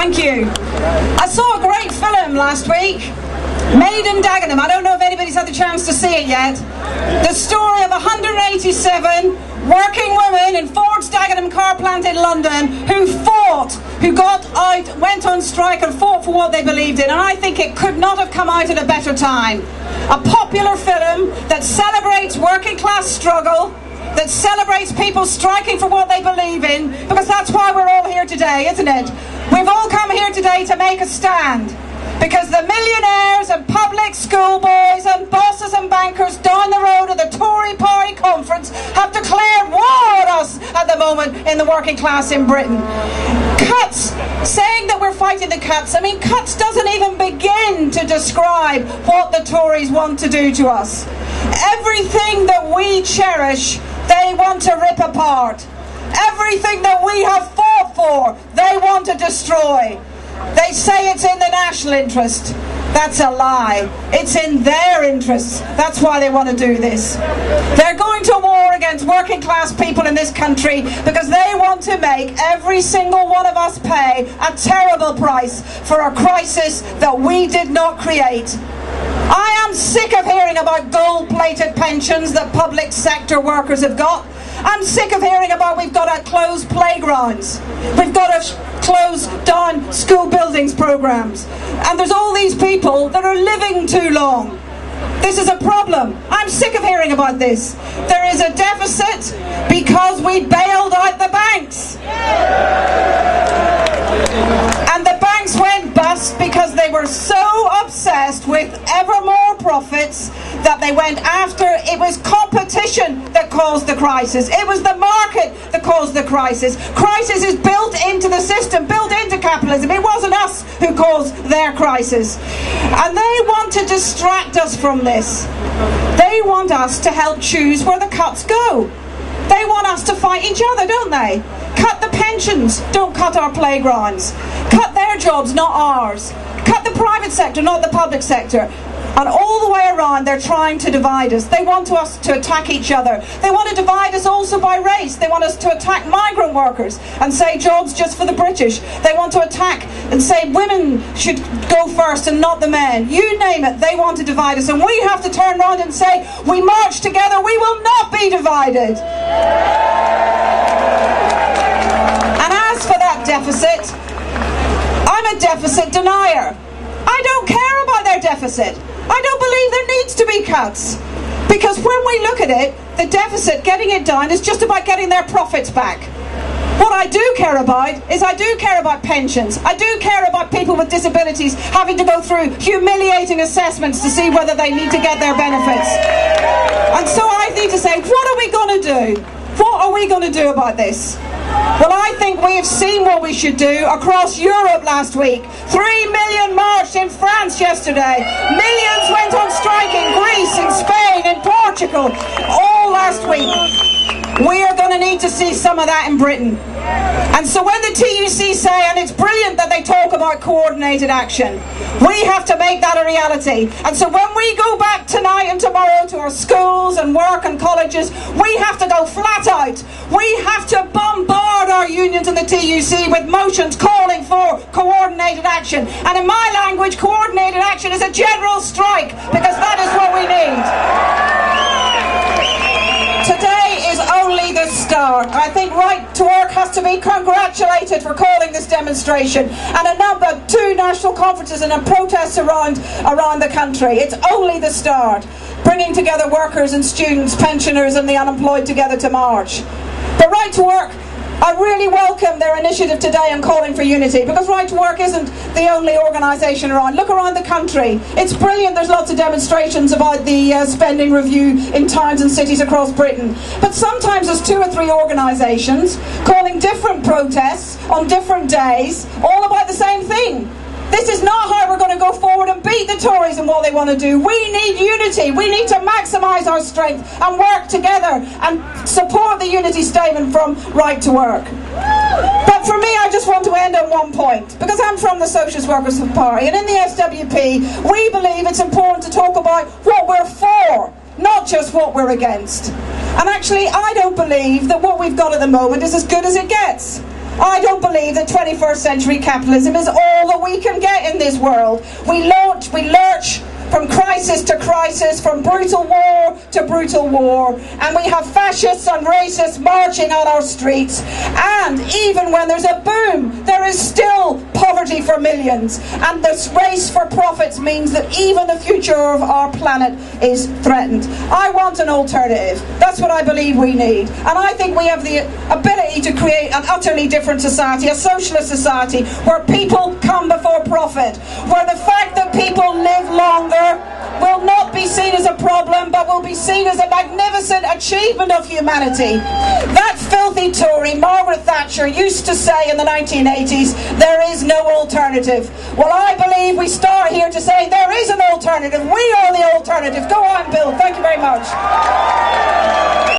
Thank you. I saw a great film last week, Made in Dagenham. I don't know if anybody's had the chance to see it yet. The story of 187 working women in Ford's Dagenham car plant in London who fought, who got out, went on strike and fought for what they believed in. And I think it could not have come out at a better time. A popular film that celebrates working class struggle, that celebrates people striking for what they believe in, because that's why we're all here today, isn't it? We've all come here today to make a stand, because the millionaires and public school boys and bosses and bankers down the road of the Tory party conference have declared war on us at the moment in the working class in Britain. Cuts, saying that we're fighting the cuts, I mean, cuts doesn't even begin to describe what the Tories want to do to us. Everything that we cherish, they want to rip apart. Everything that we have fought for, they want to destroy. They say it's in the national interest. That's a lie. It's in their interests. That's why they want to do this. They're going to war against working class people in this country because they want to make every single one of us pay a terrible price for a crisis that we did not create. I am sick of hearing about gold-plated pensions that public sector workers have got. I'm sick of hearing about we've got to close playgrounds. We've got to close down school buildings programs. And there's all these people that are living too long. This is a problem. I'm sick of hearing about this. There is a deficit because we bailed out the banks. And the banks went bust because they were so obsessed with ever more profits that they went after. It was competition that caused the crisis. It was the market that caused the crisis. Crisis is built into the system, built into capitalism. It wasn't us who caused their crisis. And they want to distract us from this. They want us to help choose where the cuts go. They want us to fight each other, don't they? Cut the pensions, don't cut our playgrounds. Cut their jobs, not ours. Cut the private sector, not the public sector. And all the way around, they're trying to divide us. They want us to attack each other. They want to divide us also by race. They want us to attack migrant workers and say jobs just for the British. They want to attack and say women should go first and not the men. You name it, they want to divide us. And we have to turn around and say, we march together, we will not be divided. And as for that deficit, I'm a deficit denier. I don't care about their deficit. I don't believe there needs to be cuts. Because when we look at it, the deficit, getting it down, is just about getting their profits back. What I do care about is I do care about pensions. I do care about people with disabilities having to go through humiliating assessments to see whether they need to get their benefits. And so I need to say, what are we going to do? What are we going to do about this? Well, I think we have seen what we should do across Europe last week. 3 million marched in France yesterday. Millions went on strike in Greece, in Spain, in Portugal, all last week. We are going to need to see some of that in Britain. And so when the TUC say, and it's brilliant that they talk about coordinated action, we have to make that a reality. And so when we go back tonight and tomorrow to our schools and work and colleges, we have to go flat out. We have to bombard our unions and the TUC with motions calling for coordinated action. And in my language, coordinated action is a general strike, because that is what we need. Today is only the start. I think Right to Work has to be congratulated for calling this demonstration, and a number, 2 national conferences and protests around the country. It's only the start. Bringing together workers and students, pensioners and the unemployed together to march. But Right to Work, I really welcome their initiative today on calling for unity, because Right to Work isn't the only organisation around. Look around the country. It's brilliant there's lots of demonstrations about the spending review in towns and cities across Britain. But sometimes there's 2 or 3 organisations calling different protests on different days, all about the same thing. This is not how we're going to go forward and beat the Tories and what they want to do. We need unity. We need to maximise our strength and work together and support the unity statement from Right to Work. But for me, I just want to end on one point, because I'm from the Socialist Workers Party, and in the SWP, we believe it's important to talk about what we're for, not just what we're against. And actually, I don't believe that what we've got at the moment is as good as it gets. I don't believe that 21st century capitalism is all that we can get in this world. We lurch from crisis to crisis, from brutal war to brutal war, and we have fascists and racists marching on our streets, and even when there's a boom, there is still poverty for millions, and this race for profits means that even the future of our planet is threatened. I want an alternative. That's what I believe we need, and I think we have the ability to create an utterly different society, a socialist society, where people come before profit, where the fact that people live longer will not be seen as a problem, but will be seen as a magnificent achievement of humanity. That filthy Tory Margaret Thatcher used to say in the 1980s, there is no alternative. Well, I believe we start here to say there is an alternative. We are the alternative. Go on, Bill. Thank you very much.